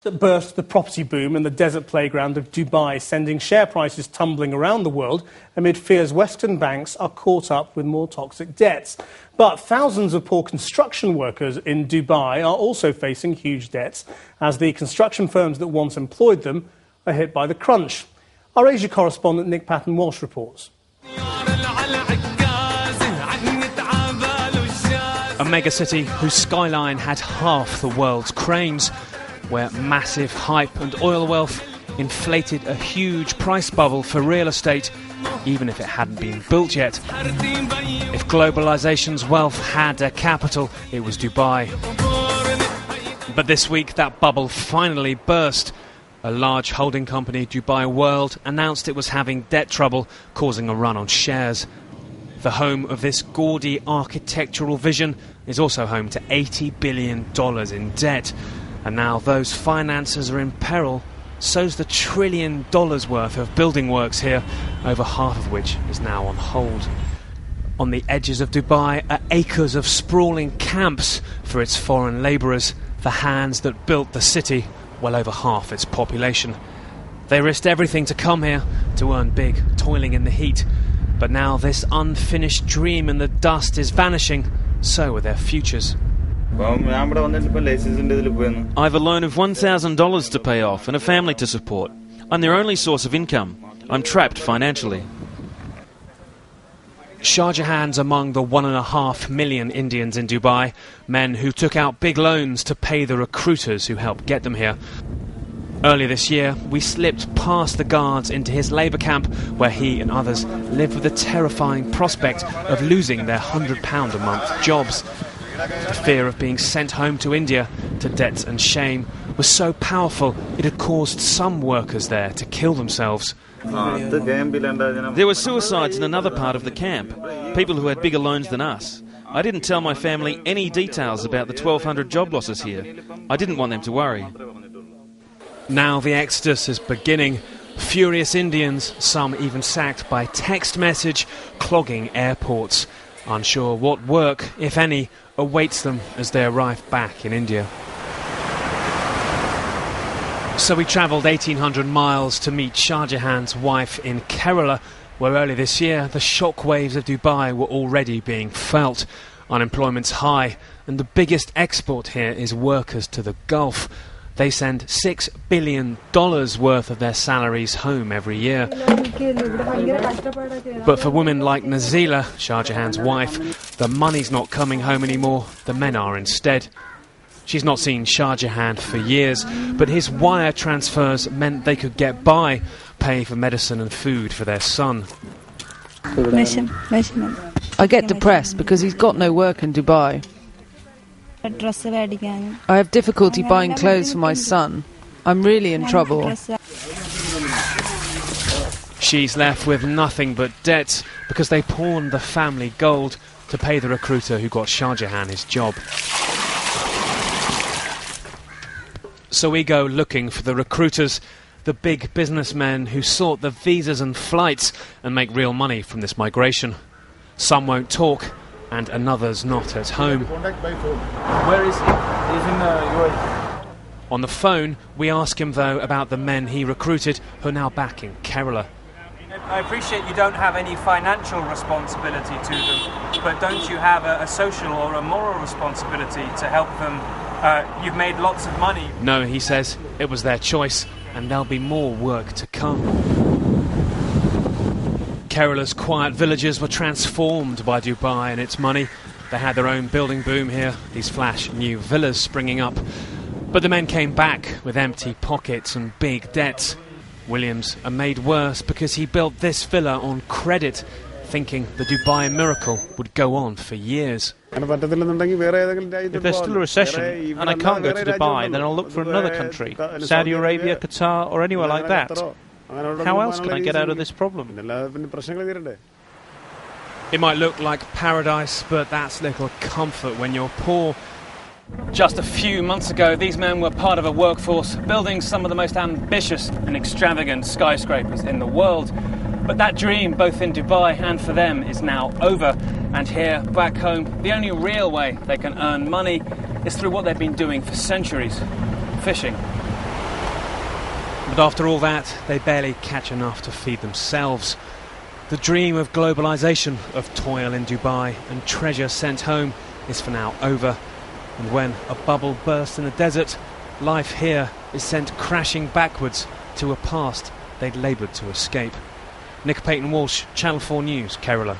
That burst the property boom in the desert playground of Dubai, sending share prices tumbling around the world amid fears Western banks are caught up with more toxic debts. But thousands of poor construction workers in Dubai are also facing huge debts as the construction firms that once employed them are hit by the crunch. Our Asia correspondent Nick Patton-Walsh reports. A megacity whose skyline had half the world's cranes, where massive hype and oil wealth inflated a huge price bubble for real estate, even if it hadn't been built yet. If globalisation's wealth had a capital, it was Dubai. But this week, that bubble finally burst. A large holding company, Dubai World, announced it was having debt trouble, causing a run on shares. The home of this gaudy architectural vision is also home to $80 billion in debt. And now those finances are in peril, so's the $1 trillion worth of building works here, over half of which is now on hold. On the edges of Dubai are acres of sprawling camps for its foreign labourers, the hands that built the city, well over half its population. They risked everything to come here, to earn big, toiling in the heat. But now this unfinished dream in the dust is vanishing, so are their futures. I have a loan of $1,000 to pay off and a family to support. I'm their only source of income. I'm trapped financially. Shah Jahan's among the 1.5 million Indians in Dubai, men who took out big loans to pay the recruiters who helped get them here. Earlier this year, we slipped past the guards into his labour camp, where he and others lived with the terrifying prospect of losing their £100 a month jobs. The fear of being sent home to India, to debts and shame, was so powerful it had caused some workers there to kill themselves. There were suicides in another part of the camp, people who had bigger loans than us. I didn't tell my family any details about the 1,200 job losses here. I didn't want them to worry. Now the exodus is beginning. Furious Indians, some even sacked by text message, clogging airports. Unsure what work, if any, awaits them as they arrive back in India. So we travelled 1,800 miles to meet Shah Jahan's wife in Kerala, where early this year the shockwaves of Dubai were already being felt. Unemployment's high, and the biggest export here is workers to the Gulf. They send $6 billion worth of their salaries home every year. But for women like Nazila, Shah Jahan's wife, the money's not coming home anymore, the men are instead. She's not seen Shah Jahan for years, but his wire transfers meant they could get by, pay for medicine and food for their son. I get depressed because he's got no work in Dubai. I have difficulty buying clothes for my son. I'm really in trouble. She's left with nothing but debts because they pawned the family gold to pay the recruiter who got Shah Jahan his job. So we go looking for the recruiters, the big businessmen who sort the visas and flights and make real money from this migration. Some won't talk, and another's not at home. Where is he? He's in UAE. On the phone, we ask him, though, about the men he recruited who are now back in Kerala. I appreciate you don't have any financial responsibility to them, but don't you have a social or a moral responsibility to help them? You've made lots of money. No, he says, it was their choice, and there'll be more work to come. Kerala's quiet villages were transformed by Dubai and its money. They had their own building boom here, these flash new villas springing up. But the men came back with empty pockets and big debts. Williams are made worse because he built this villa on credit, thinking the Dubai miracle would go on for years. If there's still a recession and I can't go to Dubai, then I'll look for another country, Saudi Arabia, Qatar or anywhere like that. How else can I get out of this problem? It might look like paradise, but that's little comfort when you're poor. Just a few months ago, these men were part of a workforce building some of the most ambitious and extravagant skyscrapers in the world. But that dream, both in Dubai and for them, is now over. And here, back home, the only real way they can earn money is through what they've been doing for centuries: fishing. But after all that, they barely catch enough to feed themselves. The dream of globalisation, of toil in Dubai and treasure sent home, is for now over. And when a bubble bursts in the desert, life here is sent crashing backwards to a past they'd laboured to escape. Nick Payton-Walsh, Channel 4 News, Kerala.